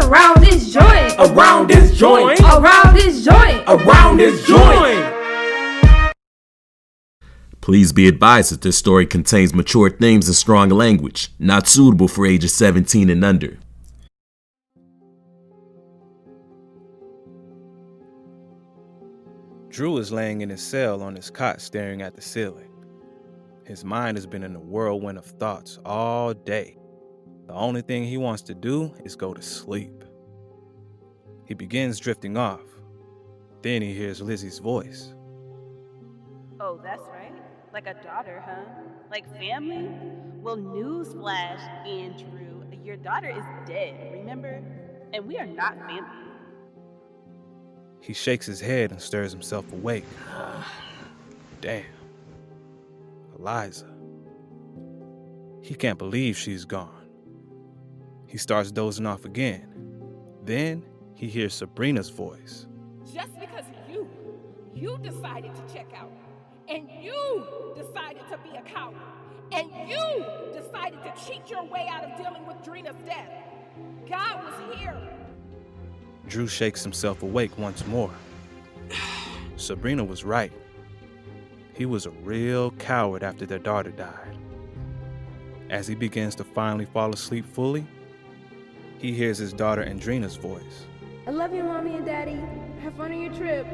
around this joint, around this joint, around this joint, around this joint. Please be advised that this story contains mature themes and strong language, not suitable for ages 17 and under. Drew is laying in his cell on his cot staring at the ceiling. His mind has been in a whirlwind of thoughts all day. The only thing he wants to do is go to sleep. He begins drifting off. Then he hears Lizzie's voice. Oh, that's right. Like a daughter, huh? Like family? Well, newsflash, Andrew. Your daughter is dead, remember? And we are not family. He shakes his head and stirs himself awake. Damn. Eliza. He can't believe she's gone. He starts dozing off again. Then he hears Sabrina's voice. Just because you decided to check out, and you decided to be a coward, and you decided to cheat your way out of dealing with Drina's death. God was here. Drew shakes himself awake once more. Sabrina was right. He was a real coward after their daughter died. As he begins to finally fall asleep fully, he hears his daughter Andrina's voice. I love you, Mommy and Daddy. Have fun on your trip.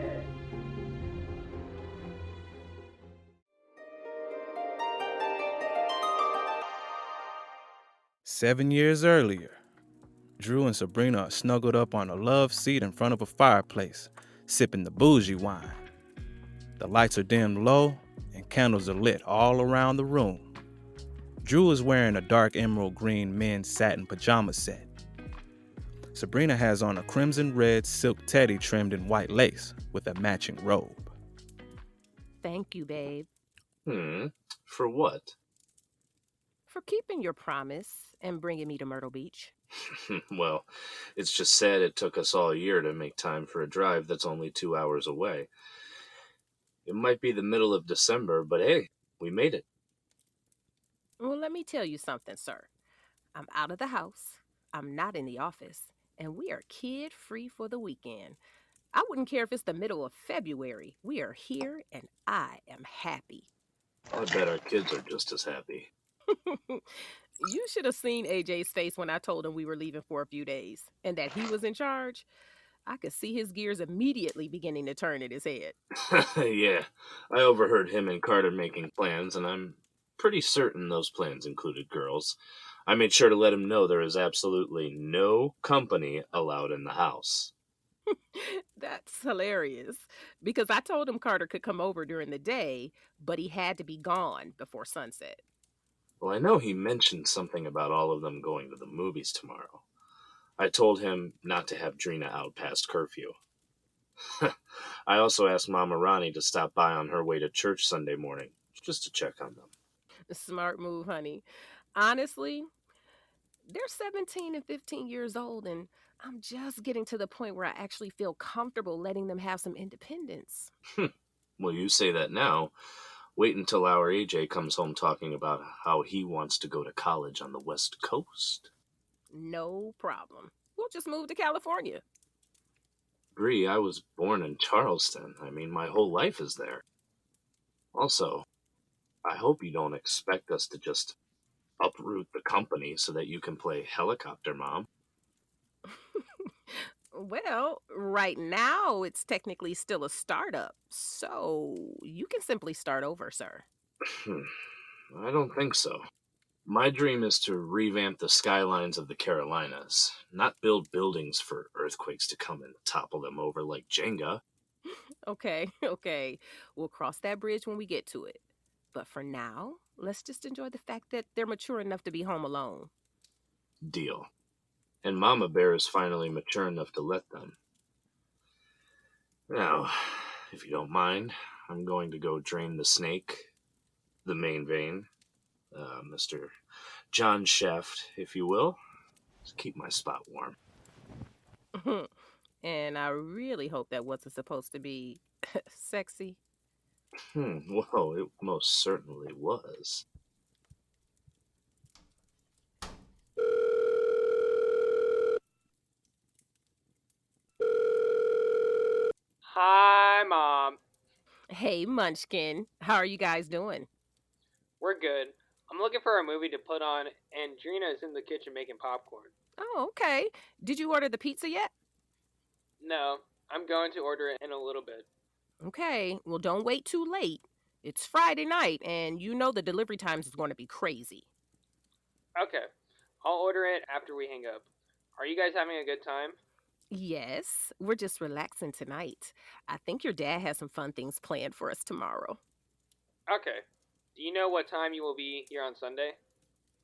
"7 years earlier, Drew and Sabrina are snuggled up on a love seat in front of a fireplace, sipping the bougie wine. The lights are dimmed low, and candles are lit all around the room. Drew is wearing a dark emerald green men's satin pajama set. Sabrina has on a crimson red silk teddy trimmed in white lace with a matching robe. Thank you, babe. For what? For keeping your promise and bringing me to Myrtle Beach. Well, it's just sad it took us all year to make time for a drive that's only 2 hours away. It might be the middle of December, but hey, we made it. Well, let me tell you something, sir. I'm out of the house, I'm not in the office, and we are kid-free for the weekend. I wouldn't care if it's the middle of February. We are here, and I am happy. I bet our kids are just as happy. You should have seen AJ's face when I told him we were leaving for a few days and that he was in charge. I could see his gears immediately beginning to turn in his head. Yeah, I overheard him and Carter making plans, and I'm pretty certain those plans included girls. I made sure to let him know there is absolutely no company allowed in the house. That's hilarious, because I told him Carter could come over during the day, but he had to be gone before sunset. Well, I know he mentioned something about all of them going to the movies tomorrow. I told him not to have Drina out past curfew. I also asked Mama Ronnie to stop by on her way to church Sunday morning, just to check on them. Smart move, honey. Honestly, they're 17 and 15 years old, and I'm just getting to the point where I actually feel comfortable letting them have some independence. Well, you say that now. Wait until our AJ comes home talking about how he wants to go to college on the West Coast. No problem. We'll just move to California. Bree, I was born in Charleston. I mean, my whole life is there. Also, I hope you don't expect us to just uproot the company so that you can play helicopter mom. Well, right now it's technically still a startup, so you can simply start over, sir. I don't think so. My dream is to revamp the skylines of the Carolinas, not build buildings for earthquakes to come and topple them over like Jenga. Okay. We'll cross that bridge when we get to it. But for now, let's just enjoy the fact that they're mature enough to be home alone. Deal. And Mama Bear is finally mature enough to let them. Now, if you don't mind, I'm going to go drain the snake, the main vein, Mr. John Shaft, if you will. Just keep my spot warm. And I really hope that wasn't supposed to be sexy. Well, it most certainly was. Hey, Munchkin. How are you guys doing? We're good. I'm looking for a movie to put on, and Drina is in the kitchen making popcorn. Oh, okay. Did you order the pizza yet? No, I'm going to order it in a little bit. Okay. Well, don't wait too late. It's Friday night, and you know the delivery times is going to be crazy. Okay, I'll order it after we hang up. Are you guys having a good time? Yes, we're just relaxing tonight. I think your dad has some fun things planned for us tomorrow. Okay. Do you know what time you will be here on Sunday?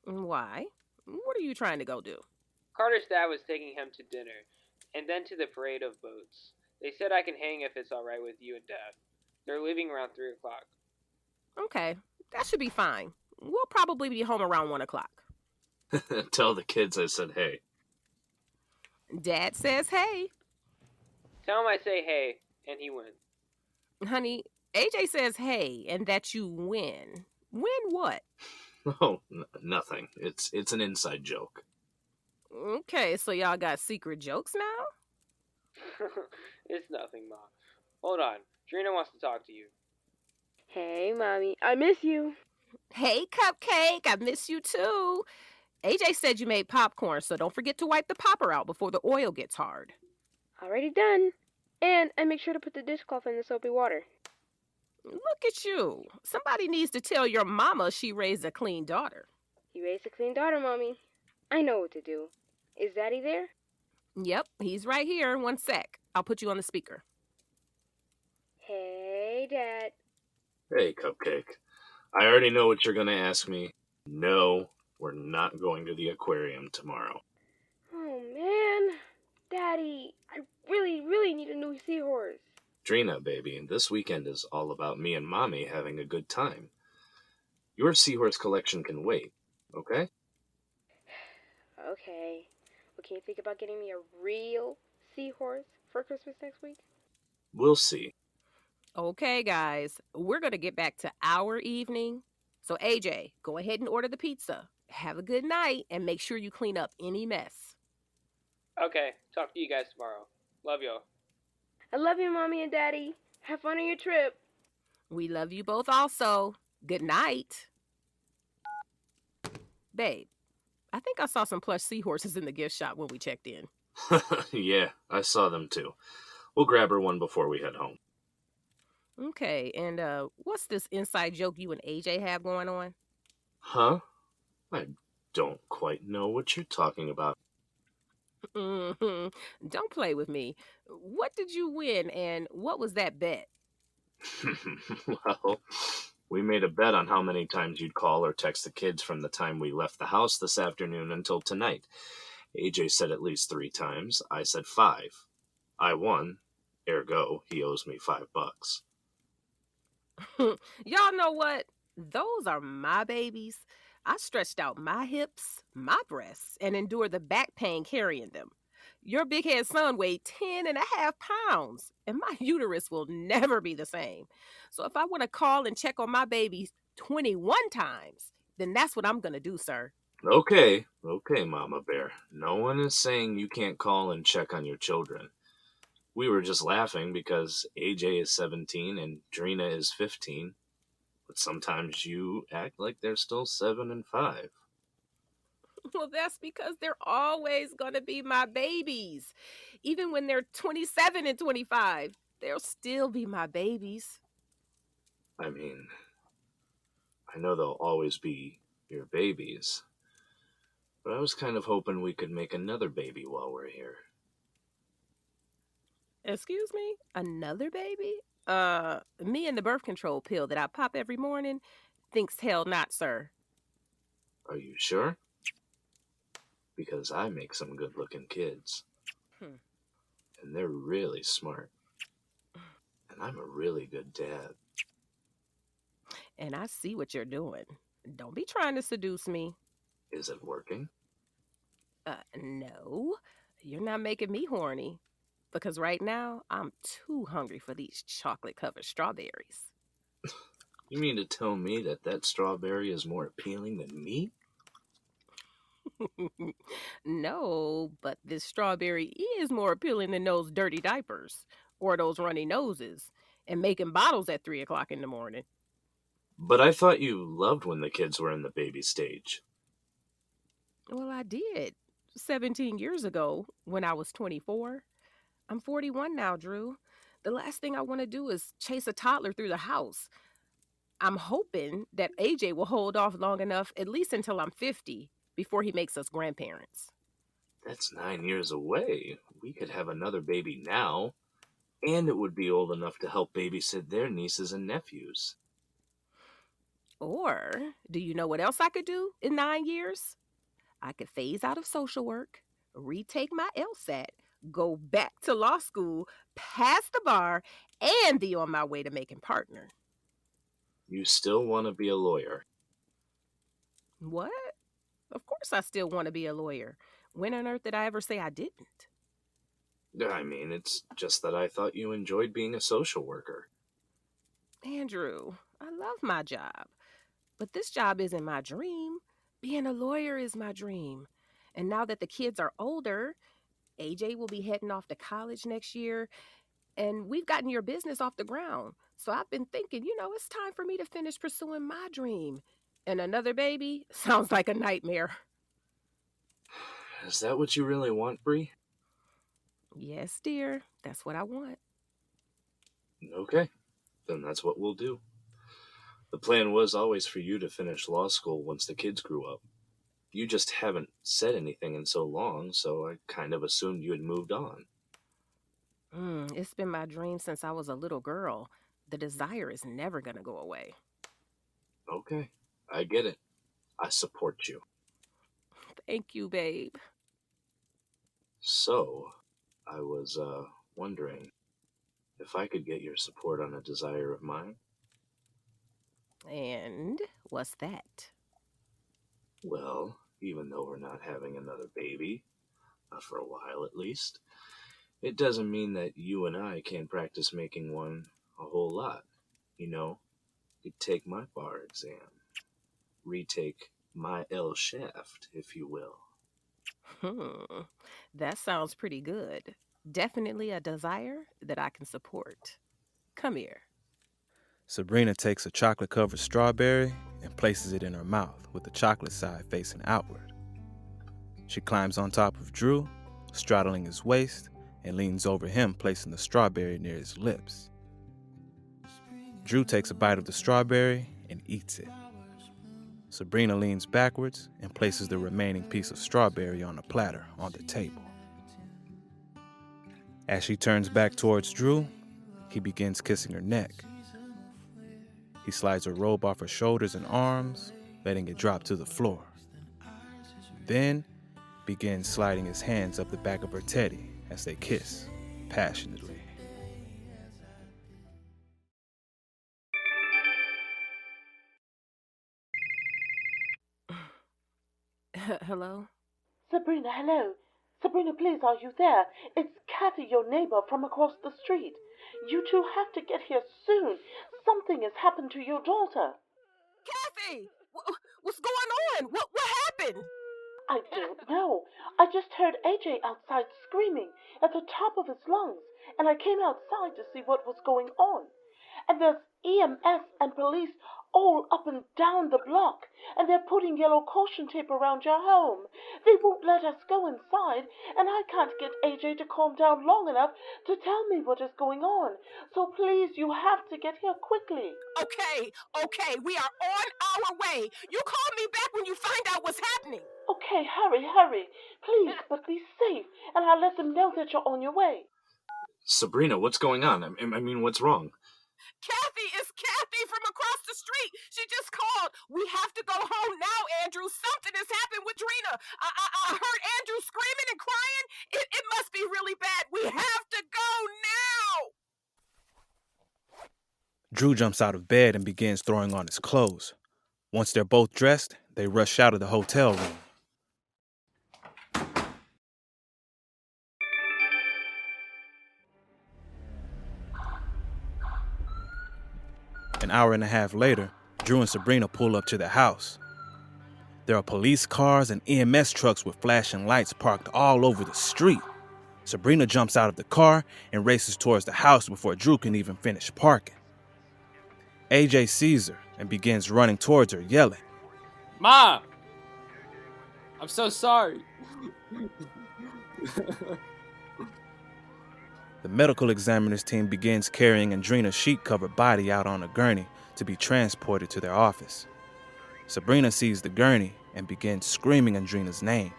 Why? What are you trying to go do? Carter's dad was taking him to dinner, and then to the parade of boats. They said I can hang if it's alright with you and Dad. They're leaving around 3 o'clock. Okay, that should be fine. We'll probably be home around 1 o'clock. Tell the kids I said hey. Dad says, hey. Tell him I say hey, and he wins. Honey, AJ says, hey, and that you win. Win what? Oh, nothing. It's an inside joke. Okay, so y'all got secret jokes now? It's nothing, Mom. Hold on. Drina wants to talk to you. Hey, Mommy. I miss you. Hey, Cupcake, I miss you too. AJ said you made popcorn, so don't forget to wipe the popper out before the oil gets hard. Already done. And I make sure to put the dishcloth in the soapy water. Look at you. Somebody needs to tell your mama she raised a clean daughter. You raised a clean daughter, Mommy. I know what to do. Is Daddy there? Yep, he's right here. 1 sec. I'll put you on the speaker. Hey, Dad. Hey, Cupcake. I already know what you're going to ask me. No, we're not going to the aquarium tomorrow. Oh, man. Daddy, I really need a new seahorse. Drina, baby, this weekend is all about me and Mommy having a good time. Your seahorse collection can wait, okay? Okay. Well, can you think about getting me a real seahorse for Christmas next week? We'll see. Okay, guys, we're going to get back to our evening. So, AJ, go ahead and order the pizza. Have a good night and make sure you clean up any mess. Okay, talk to you guys tomorrow. Love y'all. I love you, Mommy and Daddy. Have fun on your trip. We love you both also. Good night. Babe, I think I saw some plush seahorses in the gift shop when we checked in. Yeah, I saw them too. We'll grab her one before we head home. Okay, and what's this inside joke you and AJ have going on? Huh? I don't quite know what you're talking about. Don't play with me. What did you win, and what was that bet? Well, we made a bet on how many times you'd call or text the kids from the time we left the house this afternoon until tonight. AJ said at least 3 times. I said 5. I won. Ergo, he owes me $5. Y'all know what? Those are my babies. I stretched out my hips, my breasts, and endured the back pain carrying them. Your big head son weighed 10.5 pounds, and my uterus will never be the same. So if I want to call and check on my babies 21 times, then that's what I'm going to do, sir. Okay, Mama Bear. No one is saying you can't call and check on your children. We were just laughing because AJ is 17 and Drina is 15. But sometimes you act like they're still 7 and 5. Well, that's because they're always going to be my babies. Even when they're 27 and 25, they'll still be my babies. I mean, I know they'll always be your babies. But I was kind of hoping we could make another baby while we're here. Excuse me? Another baby? Me and the birth control pill that I pop every morning thinks hell not, sir. Are you sure? Because I make some good-looking kids. And they're really smart. And I'm a really good dad. And I see what you're doing. Don't be trying to seduce me. Is it working? No. You're not making me horny. Because right now, I'm too hungry for these chocolate-covered strawberries. You mean to tell me that strawberry is more appealing than me? No, but this strawberry is more appealing than those dirty diapers or those runny noses. and making bottles at 3 o'clock in the morning. But I thought you loved when the kids were in the baby stage. Well, I did 17 years ago when I was 24. I'm 41 now, Drew. The last thing I want to do is chase a toddler through the house. I'm hoping that AJ will hold off long enough, at least until I'm 50, before he makes us grandparents. That's 9 years away. We could have another baby now, and it would be old enough to help babysit their nieces and nephews. Or, do you know what else I could do in 9 years? I could phase out of social work, retake my LSAT, go back to law school, pass the bar, and be on my way to making partner. You still want to be a lawyer? What? Of course I still want to be a lawyer. When on earth did I ever say I didn't? I mean, it's just that I thought you enjoyed being a social worker. Andrew, I love my job. But this job isn't my dream. Being a lawyer is my dream. And now that the kids are older, AJ will be heading off to college next year, and we've gotten your business off the ground. So I've been thinking, it's time for me to finish pursuing my dream. And another baby sounds like a nightmare. Is that what you really want, Bree? Yes, dear. That's what I want. Okay, then that's what we'll do. The plan was always for you to finish law school once the kids grew up. You just haven't said anything in so long, so I kind of assumed you had moved on. It's been my dream since I was a little girl. The desire is never going to go away. Okay, I get it. I support you. Thank you, babe. So, I was wondering if I could get your support on a desire of mine. And what's that? Well, even though we're not having another baby, not for a while at least, it doesn't mean that you and I can't practice making one a whole lot. You take my bar exam, retake my L shaft, if you will. That sounds pretty good. Definitely a desire that I can support. Come here. Sabrina takes a chocolate-covered strawberry and places it in her mouth with the chocolate side facing outward. She climbs on top of Drew, straddling his waist, and leans over him, placing the strawberry near his lips. Drew takes a bite of the strawberry and eats it. Sabrina leans backwards and places the remaining piece of strawberry on a platter on the table. As she turns back towards Drew, he begins kissing her neck. He slides her robe off her shoulders and arms, letting it drop to the floor. Then begins sliding his hands up the back of her teddy as they kiss passionately. Hello? Sabrina, hello. Sabrina, please, are you there? It's Kathy, your neighbor from across the street. You two have to get here soon. Something has happened to your daughter. Kathy! What's going on? What happened? I don't know. I just heard AJ outside screaming at the top of his lungs, and I came outside to see what was going on. And there's EMS and police all up and down the block, and they're putting yellow caution tape around your home. They won't let us go inside, and I can't get AJ to calm down long enough to tell me what is going on. So please, you have to get here quickly. Okay, we are on our way. You call me back when you find out what's happening. Okay, hurry. Please, but be safe, and I'll let them know that you're on your way. Sabrina, what's going on? I mean, what's wrong? Kathy, it's Kathy from across the street. She just called. We have to go home now, Andrew. Something has happened with Drina. I heard Andrew screaming and crying. It must be really bad. We have to go now. Drew jumps out of bed and begins throwing on his clothes. Once they're both dressed, they rush out of the hotel room. An hour and a half later, Drew and Sabrina pull up to the house. There are police cars and EMS trucks with flashing lights parked all over the street. Sabrina jumps out of the car and races towards the house before Drew can even finish parking. AJ sees her and begins running towards her, yelling, Mom! I'm so sorry. The medical examiner's team begins carrying Andrina's sheet-covered body out on a gurney to be transported to their office. Sabrina sees the gurney and begins screaming Andrina's name.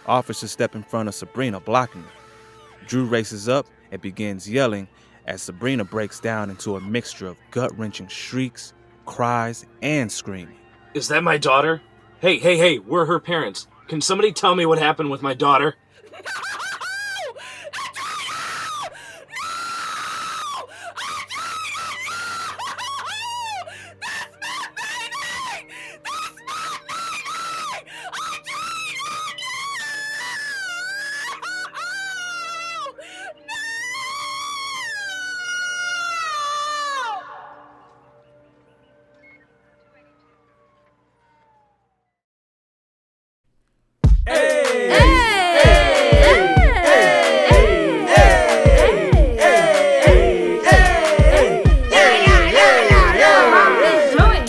Officers step in front of Sabrina, blocking her. Drew races up and begins yelling as Sabrina breaks down into a mixture of gut-wrenching shrieks, cries, and screaming. Is that my daughter? Hey, we're her parents. Can somebody tell me what happened with my daughter?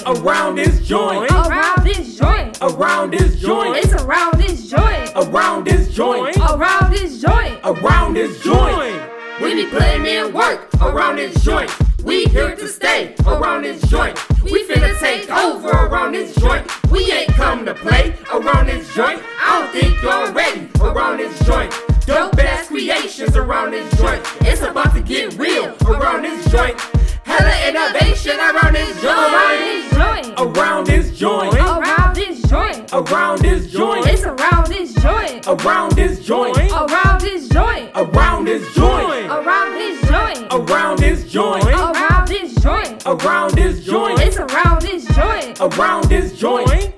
Around this joint. Around this joint. Around this joint. It's around this joint. Around this joint. Around this joint. Around this joint. We be putting in work around this joint. We here to stay around this joint. We finna take over around this joint. We ain't come to play around this joint. I don't think you're ready around this joint. Dope ass creations around this joint. It's about to get real around this joint. Hella innovation around this joint. Around this joint. Around this joint. Around this joint. It's around this joint. Around this joint. Around this joint. Around this joint. Around this joint. Around this joint. Around this joint. Around this joint. It's around this joint. Around this joint.